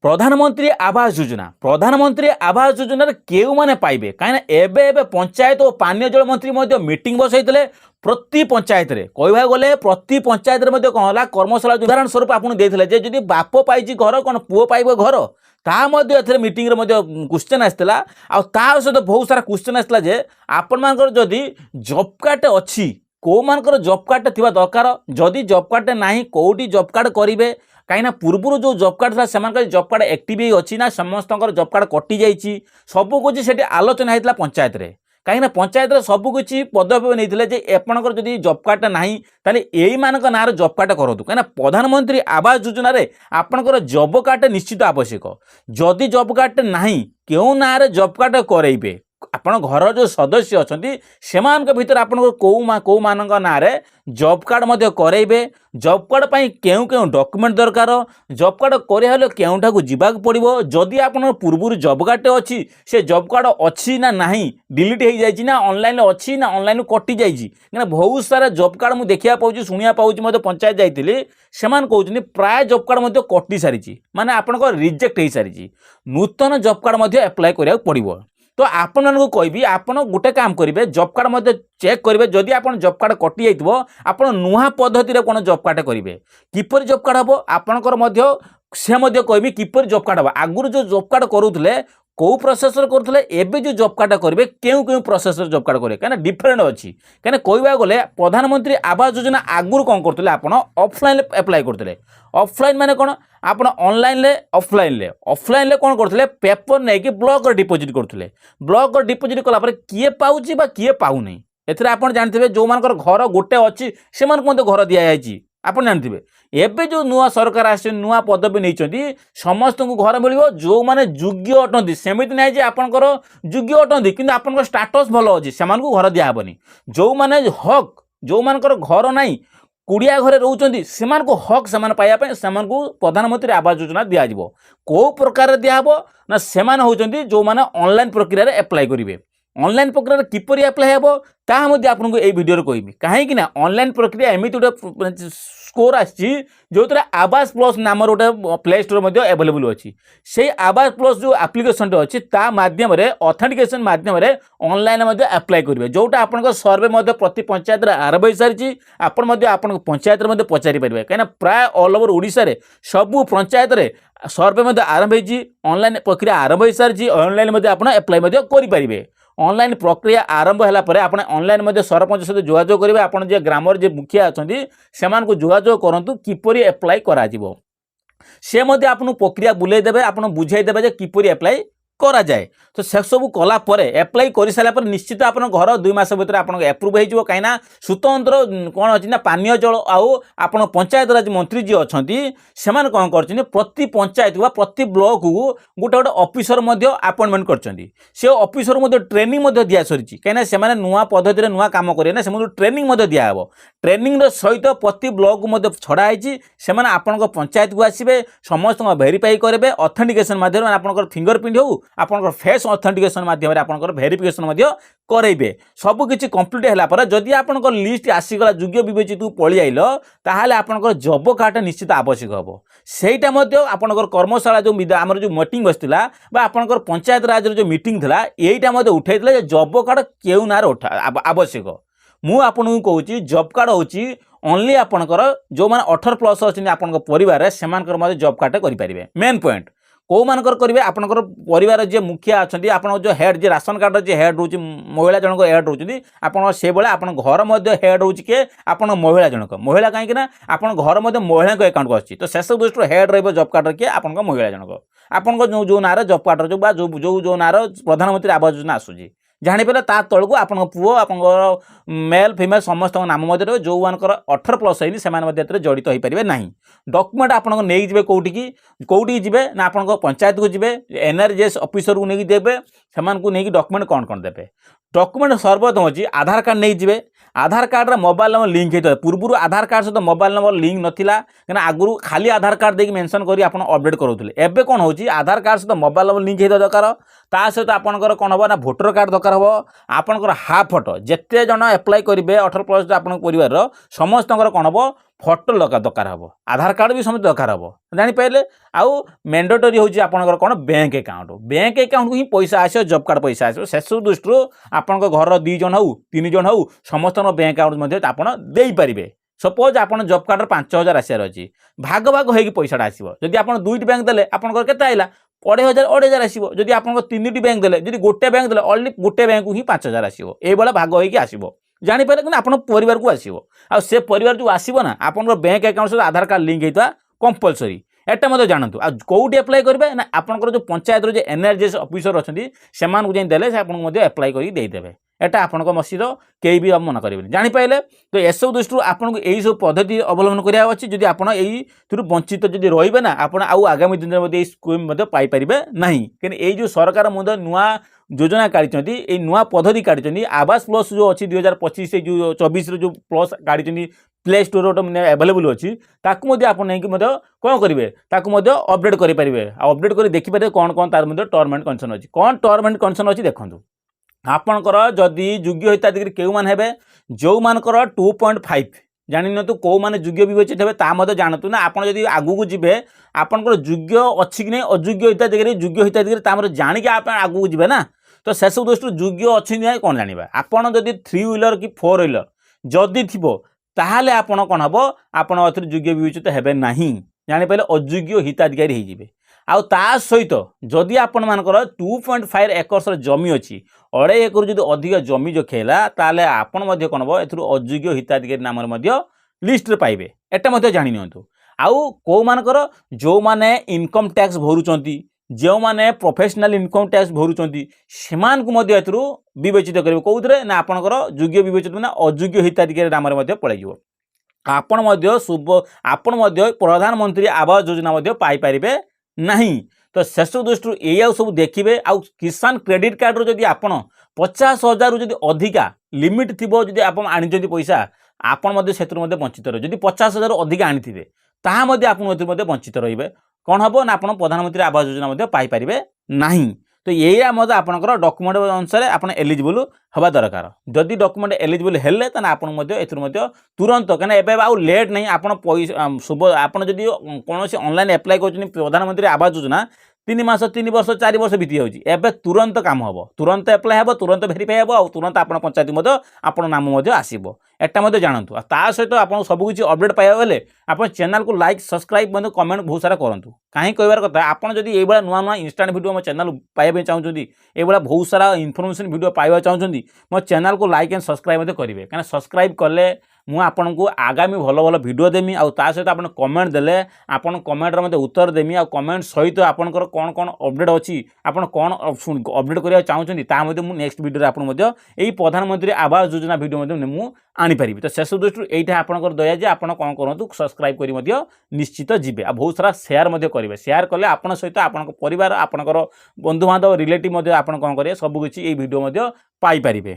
प्रधानमंत्री आवास योजना केउ माने पाइबे कहीं एबे पंचायत और पानीय जल मंत्री मीटिंग बसैते प्रति पंचायत रे कहवा गले प्रति पंचायत रे कौन है कर्मशाला उदाहरण स्वरूप आपन देथिले जे जदि बाप पाइछि घर कौन पुओ पाइबो घर ता मीटिंग रे क्वेश्चन आसला आ सहित बहुत सारा क्वेश्चन आसला जे आपण मानकर जदि जॉब कार्ड अछि को मानकर जॉब कार्ड थिबा दरकार जदि जॉब कार्ड नाही कोठी जॉब कार्ड करिवे कहीं पूर्व जो जॉब कार्ड था से जॉब कार्ड एक्टिव अच्छी ना समस्त जॉब कार्ड कटि जाइए सब कुछ से आलोचना होता पंचायत रे कहीं पंचायत सबकुछ पदक्षेप नहीं आपंकर जब जॉब कार्ड ना ताले यही मानक ना जॉब कार्ड करूँ कहीं प्रधानमंत्री आवास योजना आपंकर जॉब कार्ड निश्चित आवश्यक जदि जॉब कार्ड ना क्यों ना जॉब कार्ड करेबे आपण घर जो सदस्य अच्छा से भर आप कौ मान ना जॉब कार्ड करेबे जॉब कार्ड पाई केउ केउ डॉक्यूमेंट दरकार जॉब कार्ड करे केउठा को जीवा पड़ो जदि आप पूर्व जॉब कार्ड अच्छी से जॉब कार्ड अच्छी ना नहीं डिलीट हो जाए ना ऑनलाइन अच्छी ना ऑनलाइन कटि जाए बहुत सारा जॉब कार्ड मुझे देखा पाऊँ शुणा पाऊँ पंचायत जाइए से कहते प्राय जॉब कार्ड कटि सारी माने आपन रिजेक्ट हो सारी नूतन जॉब कार्ड एप्लाय करा पड़ो तो आपण मानक कहबी आपण गोटे काम करेंगे जॉब कार्ड चेक करेंगे जदि आप जॉब कार्ड कटि जाइए आप नुआ पद्धति कौन जॉब कार्ड करेंगे किपर जॉब कार्ड हम आपणकर से कहबी किपर जॉब कार्ड हम आगुरी जो जॉब कार्ड करूले कौ प्रोसेसर करुले एबे जो जॉब कार्ड करेंगे केउ केउ प्रोसेसर जॉब कार्ड करेंगे कहीं डिफरेंट अच्छी कहीं कहवा गले प्रधानमंत्री आवास योजना आगुरी कौन करते आप ऑफलाइन एप्लाय करते ऑफलाइन माने कौन आप ऑनलाइन ले ऑफलाइन कौन करते पेपर नहीं कि ब्लॉक डिपोजिट करते ब्लॉक डिपोजिट कलापर किए पाऊँ किए पाऊनी एथरे आप जानते जो मान घर गोटे अच्छी से घर दि जाए आप जानते एबे जो नुआ सरकार आसे नुआ पदवी नहीं समस्त को घर मिल जो मैंने योग्य अटंती सेमती ना जे आपंकर योग्य अटंती कि आपंकर स्टाटस भल अच्छी से घर दिहबनी जो मैंने हक जो मानकर घर ना कुड़िया घरे रोचंती सेमान को हक सेमान पाइबा से प्रधानमंत्री आवास योजना दिज्व कौ प्रकार दिहब ना सेमान होचंती जो माने ऑनलाइन प्रक्रिया एप्लाय करेंगे ऑनलाइन प्रक्रिया किपर एप्लाय हे आपको ये वीडियो कहबी कहीं ऑनलाइन प्रक्रिया एमती गोटे स्कोर आसी जो आवास प्लस नाम गोटे प्ले स्टोर एवेलेबल अच्छी से आवास प्लस जो आप्लिकेशन अच्छी मध्यम ऑथेंटिकेशन मध्यम ऑनलाइन एप्लाय करेंगे जोटा आप सर्वे प्रति पंचायत आरंभ हो सारी आप पंचायत पचारि पारे कहीं प्राय ऑल ओवर ओडिशा रे सबू पंचायत सर्वे आरंभ हो ऑनलाइन प्रक्रिया आरंभ हो सारी ऑनलाइन आप एप्लाय करेंगे ऑनलाइन प्रक्रिया आरंभ होला परे आपण ऑनलाइन सरपंच सहित जोगाजोग करेंगे आपण जे ग्रामर जे मुखिया अच्छा से जोगाजोग करूँ किपरि एप्लाय करा जिवो से आपन प्रक्रिया बुले देबे आपन बुझाई देबे जे किपरि एप्लाय करा जाए तो से सब कला एप्लाय कर सारा निश्चित आप घर 2 मास भर आप एप्रुव हो कहीं स्वतंत्र कौन अच्छी ना पानीय जल आप पंचायत राज मंत्री जी अच्छा से कौन कर प्रति पंचायत वा प्रति ब्लॉक को गोटे गोटे ऑफिसर अपॉइंटमेंट कर ऑफिसर ट्रेनिंग दिया सरी कहीं से नुआ पद्धति नुआ काम करेंगे से ट्रेनिंग दिहब ट्रेनिंग सहित प्रति ब्लॉक को छड़ाई से आपण पंचायत को आसवे समस्त भेरीफाई करेंगे ऑथेंटिकेशन मध्यम आप फिंगरप्रिंट हो आपनकर फेस ऑथेंटिकेशन माध्यम आपनकर वेरिफिकेशन करेबे सबकिछि कंप्लीट होला पर जदि आपनकर लिस्ट आसीगला योग्य विवेचित पळि आइल ताहाले आपनकर जॉब कार्ड निश्चित आवश्यक हबो सेटा आपनकर कर्मशाला जो आमर जो मीटिंग बसतिला बा आपनकर पंचायत राज जो मीटिंग थिला एटा उठाइतला जे जॉब कार्ड केउ नार आवश्यक मु आपन कहूची जॉब कार्ड होची ओनली आपनकर जो माने 18+ अछि आपनकर परिवार से जॉब कार्ड करि परिबे मेन पॉइंट कौ मानकर करेंगे आपनकर परिवार जे मुखिया अच्छा आप जो हेड जे राशन कार्ड जे हेड रोच महिला जनक हेड रोचे आपड़ से आप घर हेड रोचे किए आप महिला कहीं आप घर महिला अकाउंट को आसी तो शेष दृष्टि हेड रॉब कार्ड किए आप महिला जनक आपन जो ना जॉब कार्ड जो ना प्रधानमंत्री आवास योजना आसूँ जापर ता तलू आप पुओ आप मेल फिमेल समस्त नाम जो मानकर 18+ होनी से जड़ित हो पारे ना डॉक्यूमेंट आप नहीं जी कौटी जी ना आप पंचायत को जी एनआरजीएस ऑफिसर को नहीं देवे से डॉक्यूमेंट कौन कौन देवे डॉक्यूमेंट सर्वप्रथम अच्छी आधार कार्ड नहीं जी आधार कार्ड मोबाइल नंबर लिंक होता है पूर्व आधार कार्ड सहित मोबाइल नंबर लिंक नाला कहीं आगुरी खाली आधार कार्ड देखिए मेंशन करी आप अपडेट करूले एबे कौन हो आधार कार्ड सहित मोबाइल नंबर लिंक होता दरकार ता सहित आपंकर कौन हम ना भोटर कार्ड दरकार हम आपंकर हाफ फोटो जिते जन एप्लाय करेंगे 18+ आप परिवार समस्त कौन हम ଫଟୋ ଦରକାର ହେବ, ଆଧାର କାର୍ଡ଼ ବି ସମସ୍ତେ ଦରକାର ହେବ, ଜାଣିପାରିଲେ। ଆଉ ମେଣ୍ଡେଟୋରି ହେଉଛି ଆପଣଙ୍କର କ'ଣ ବ୍ୟାଙ୍କ ଆକାଉଣ୍ଟକୁ ହିଁ ପଇସା ଆସିବ, ଜବ୍ କାର୍ଡ଼ ପଇସା ଆସିବ। ସେସବୁ ଦୃଷ୍ଟିରୁ ଆପଣଙ୍କ ଘରର 2 ଜଣ ହେଉ 3 ଜଣ ହେଉ ସମସ୍ତଙ୍କ ବ୍ୟାଙ୍କ ଆକାଉଣ୍ଟ ମଧ୍ୟ ଆପଣ ଦେଇପାରିବେ। ସପୋଜ ଆପଣ ଜବ୍ କାର୍ଡ଼ର 5,000 ଆସିବାର ଅଛି, ଭାଗ ହେଇକି ପଇସାଟା ଆସିବ। ଯଦି ଆପଣ 2ଟି ବ୍ୟାଙ୍କ ଦେଲେ ଆପଣଙ୍କର କେତେ ଆଇଲା 2,500 ଆସିବ। ଯଦି ଆପଣଙ୍କ 3ଟି ବ୍ୟାଙ୍କ ଦେଲେ, ଯଦି ଗୋଟେ ବ୍ୟାଙ୍କ ଦେଲେ ଅନଲି ଗୋଟେ ବ୍ୟାଙ୍କକୁ ହିଁ 5,000 ଆସିବ। এইভাবে ଭାଗ ହେଇକି ଆସିବ, ଜାଣିପାରିଲେ। କିନ୍ତୁ ଆପଣ ପରିବାରକୁ ଆସିବ, ଆଉ ସେ ପରିବାର ଯେଉଁ ଆସିବ ନା ଆପଣଙ୍କର ବ୍ୟାଙ୍କ ଆକାଉଣ୍ଟ ସହିତ ଆଧାର କାର୍ଡ଼ ଲିଙ୍କ ହେଇଥିବା କମ୍ପଲସରି। এটা ମଧ୍ୟ ଜାଣନ୍ତୁ। ଆଉ କେଉଁଠି ଆପ୍ଲାଏ କରିବେ ନା ଆପଣଙ୍କର ଯେଉଁ ପଞ୍ଚାୟତର ଯେଉଁ NRGS ଅଫିସର ଅଛନ୍ତି ସେମାନଙ୍କୁ ଯାଇ ଦେଲେ ସେ ଆପଣଙ୍କୁ ମଧ୍ୟ ଆପ୍ଲାଏ କରିକି ଦେଇଦେବେ। এটা ଆପଣଙ୍କ ମସିର କେହି ବି ମନା କରିବେନି, ଜାଣିପାରିଲେ। ତ ଏସବୁ ଦୃଷ୍ଟିରୁ ଆପଣଙ୍କୁ ଏହିସବୁ ପଦ୍ଧତି ଅବଲମ୍ବନ କରିବାକୁ ଅଛି। ଯଦି ଆପଣ ଏଇଥିରୁ ବଞ୍ଚିତ ଯଦି ରହିବେ ନା ଆପଣ ଆଉ ଆଗାମୀ ଦିନରେ ମଧ୍ୟ ଏଇ ସ୍କିମ୍ ମଧ୍ୟ ପାଇପାରିବେ ନାହିଁ। କିନ୍ତୁ ଏଇ ଯେଉଁ ସରକାର ମଧ୍ୟ ନୂଆ ଯୋଜନା କାଢ଼ିଛନ୍ତି, ଏଇ ନୂଆ ପଦ୍ଧତି କାଢ଼ିଛନ୍ତି, ଆବାସ ପ୍ଲସ୍ ଯେଉଁ ଅଛି 2025 ଏଇ ଯେଉଁ 24ର ଯେଉଁ ପ୍ଲସ୍ କାଢ଼ିଛନ୍ତି ପ୍ଲେ ଷ୍ଟୋରରେ ଗୋଟେ ଆଭେଲେବୁଲ୍ ଅଛି, ତାକୁ ମଧ୍ୟ ଆପଣ ନେଇକି ମଧ୍ୟ କ'ଣ କରିବେ ତାକୁ ମଧ୍ୟ ଅପଡେଟ୍ କରିପାରିବେ। ଆଉ ଅପଡେଟ୍ କରି ଦେଖିପାରିବେ କ'ଣ କ'ଣ ତାର ମଧ୍ୟ ଟର୍ମ ଆଣ୍ଡ କଣ୍ଡିସନ୍ ଅଛି। କ'ଣ ଟର୍ମ ଆଣ୍ଡ କଣ୍ଡିସନ୍ ଅଛି ଦେଖନ୍ତୁ। ଆପଣଙ୍କର ଯଦି ଯୋଗ୍ୟ ହିତାଧିକାରୀ କେଉଁମାନେ ହେବେ, ଯେଉଁମାନଙ୍କର 2.5 ଜାଣିନିଅନ୍ତୁ କେଉଁମାନେ ଯୋଗ୍ୟ ବିବେଚିତ ହେବେ ତା ମଧ୍ୟ ଜାଣନ୍ତୁ ନା। ଆପଣ ଯଦି ଆଗକୁ ଯିବେ ଆପଣଙ୍କର ଯୋଗ୍ୟ ଅଛି କି ନାହିଁ ଅଯୋଗ୍ୟ ହିତାଧିକାରୀ ଯୋଗ୍ୟ ହିତାଧିକାରୀ ତା ମଧ୍ୟ ଜାଣିକି ଆପଣ ଆଗକୁ ଯିବେ ନା। ତ ସେସବୁ ଦୃଷ୍ଟିରୁ ଯୋଗ୍ୟ ଅଛି କି ନାହିଁ କ'ଣ ଜାଣିବା। ଆପଣ ଯଦି 3 ହ୍ୱିଲର କି 4 ହ୍ୱିଲର ଯଦି ଥିବ ତାହେଲେ ଆପଣ କ'ଣ ହେବ ଆପଣ ଏଥିରେ ଯୋଗ୍ୟ ବିବେଚିତ ହେବେ ନାହିଁ, ଜାଣିପାରିଲେ। ଅଯୋଗ୍ୟ ହିତାଧିକାରୀ ହେଇଯିବେ। ଆଉ ତା ସହିତ ଯଦି ଆପଣମାନଙ୍କର 2.5 ଏକର୍ସର ଜମି ଅଛି, 2.5 ଏକର ଯଦି ଅଧିକ ଜମି ଖେଳିଲା ତାହେଲେ ଆପଣ ମଧ୍ୟ କ'ଣ ହେବ ଏଥିରୁ ଅଯୋଗ୍ୟ ହିତାଧିକାରୀ ନାମରେ ମଧ୍ୟ ଲିଷ୍ଟରେ ପାଇବେ। ଏଟା ମଧ୍ୟ ଜାଣି ନିଅନ୍ତୁ। ଆଉ କେଉଁମାନଙ୍କର ଯେଉଁମାନେ ଇନକମ୍ ଟ୍ୟାକ୍ସ ଭରୁଛନ୍ତି, ଯେଉଁମାନେ ପ୍ରଫେସନାଲ ଇନକମ୍ ଟ୍ୟାକ୍ସ ଭରୁଛନ୍ତି ସେମାନଙ୍କୁ ମଧ୍ୟ ଏଥିରୁ ବିବେଚିତ କରିବେ। କେଉଁଥିରେ ନା ଆପଣଙ୍କର ଯୋଗ୍ୟ ବିବେଚିତ ନା ଅଯୋଗ୍ୟ ହିତାଧିକାରୀ ନାମରେ ମଧ୍ୟ ପଳାଇଯିବ। ଆପଣ ମଧ୍ୟ ପ୍ରଧାନମନ୍ତ୍ରୀ ଆବାସ ଯୋଜନା ମଧ୍ୟ ପାଇପାରିବେ ନାହିଁ। ତ ସେସବୁ ଦୃଷ୍ଟିରୁ ଏଇଆଉ ସବୁ ଦେଖିବେ। ଆଉ କିଷାନ କ୍ରେଡିଟ୍ କାର୍ଡ଼ରୁ ଯଦି ଆପଣ 50,000ରୁ ଯଦି ଅଧିକା ଲିମିଟ୍ ଥିବ, ଯଦି ଆପଣ ଆଣିଛନ୍ତି ପଇସା ଆପଣ ମଧ୍ୟ ସେଥିରୁ ମଧ୍ୟ ବଞ୍ଚିତ ରହିବେ। ଯଦି 50,000ରୁ ଅଧିକା ଆଣିଥିବେ ତାହା ମଧ୍ୟ ଆପଣ ଏଥିରୁ ମଧ୍ୟ ବଞ୍ଚିତ ରହିବେ। କ'ଣ ହେବ ନା ଆପଣ ପ୍ରଧାନମନ୍ତ୍ରୀ ଆବାସ ଯୋଜନା ମଧ୍ୟ ପାଇପାରିବେ ନାହିଁ। ତ ଏଇଆ ମଧ୍ୟ ଆପଣଙ୍କର ଡକ୍ୟୁମେଣ୍ଟ ଅନୁସାରେ ଆପଣ ଏଲିଜିବୁଲ୍ ହେବା ଦରକାର। ଯଦି ଡକ୍ୟୁମେଣ୍ଟ ଏଲିଜିବୁଲ୍ ହେଲେ ତାହେଲେ ଆପଣ ମଧ୍ୟ ଏଥିରୁ ମଧ୍ୟ ତୁରନ୍ତ, କାହିଁକିନା ଏବେ ଆଉ ଲେଟ୍ ନାହିଁ। ଆପଣ ଆପଣ ଯଦି କୌଣସି ଅନଲାଇନ୍ ଆପ୍ଲାଏ କରୁଛନ୍ତି ପ୍ରଧାନମନ୍ତ୍ରୀ ଆବାସ ଯୋଜନା 3 ମାସ 3 ବର୍ଷ 4 ବର୍ଷ ବିତି ଯାଉଛି, ଏବେ ତୁରନ୍ତ କାମ ହେବ, ତୁରନ୍ତ ଆପ୍ଲାଏ ହେବ, ତୁରନ୍ତ ଭେରିଫାଏ ହେବ, ଆଉ ତୁରନ୍ତ ଆପଣ ପଞ୍ଚାୟତ ମଧ୍ୟ ଆପଣ ନାମ ମଧ୍ୟ ଆସିବ। এটা ମଧ୍ୟ ଜାଣନ୍ତୁ। ଆଉ ତା ସହିତ ଆପଣ ସବୁକିଛି ଅପଡେଟ୍ ପାଇବାକୁ ହେଲେ ଆପଣ ଚ୍ୟାନେଲକୁ ଲାଇକ୍ ସବସ୍କ୍ରାଇବ୍ ମଧ୍ୟ କମେଣ୍ଟ ବହୁତ ସାରା କରନ୍ତୁ। କାହିଁ କହିବାର କଥା, ଆପଣ ଯଦି ଏଇଭଳିଆ ନୂଆ ନୂଆ ଇନଷ୍ଟାଣ୍ଟ ଭିଡ଼ିଓ ମୋ ଚ୍ୟାନେଲ ପାଇବା ପାଇଁ ଚାହୁଁଛନ୍ତି, ଏଇଭଳିଆ ବହୁତ ସାରା ଇନଫର୍ମେସନ୍ ଭିଡ଼ିଓ ପାଇବାକୁ ଚାହୁଁଛନ୍ତି, ମୋ ଚ୍ୟାନେଲକୁ ଲାଇକ୍ ଆଣ୍ଡ ସବସ୍କ୍ରାଇବ୍ ମଧ୍ୟ କରିବେ। କାହିଁକିନା ସବସ୍କ୍ରାଇବ୍ କଲେ ମୁଁ ଆପଣଙ୍କୁ ଆଗାମୀ ଭଲ ଭଲ ଭିଡ଼ିଓ ଦେମି। ଆଉ ତା ସହିତ ଆପଣ କମେଣ୍ଟ ଦେଲେ ଆପଣ କମେଣ୍ଟର ମଧ୍ୟ ଉତ୍ତର ଦେମି। ଆଉ କମେଣ୍ଟ ସହିତ ଆପଣଙ୍କର କ'ଣ କ'ଣ ଅପଡେଟ୍ ଅଛି, ଆପଣ କ'ଣ ଅପଡେଟ୍ କରିବାକୁ ଚାହୁଁଛନ୍ତି ତାହା ମଧ୍ୟ ମୁଁ ନେକ୍ସଟ ଭିଡ଼ିଓରେ ଆପଣ ମଧ୍ୟ ଏଇ ପ୍ରଧାନମନ୍ତ୍ରୀ ଆବାସ ଯୋଜନା ଭିଡ଼ିଓ ମଧ୍ୟ ମୁଁ ଆଣିପାରିବି। ତ ସେସବୁ ଦୃଷ୍ଟିରୁ ଏଇଟା ଆପଣଙ୍କର ଦୟା ଯେ ଆପଣ କ'ଣ କରନ୍ତୁ ସବସ୍କ୍ରାଇବ୍ କରି ମଧ୍ୟ ନିଶ୍ଚିତ ଯିବେ। ଆଉ ବହୁତ ସାରା ସେୟାର ମଧ୍ୟ କରିବେ। ସେୟାର କଲେ ଆପଣଙ୍କ ସହିତ ଆପଣଙ୍କ ପରିବାର, ଆପଣଙ୍କର ବନ୍ଧୁବାନ୍ଧବ ରିଲେଟିଭ୍ ମଧ୍ୟ ଆପଣ କ'ଣ କରିବେ ସବୁକିଛି ଏଇ ଭିଡ଼ିଓ ମଧ୍ୟ ପାଇପାରିବେ।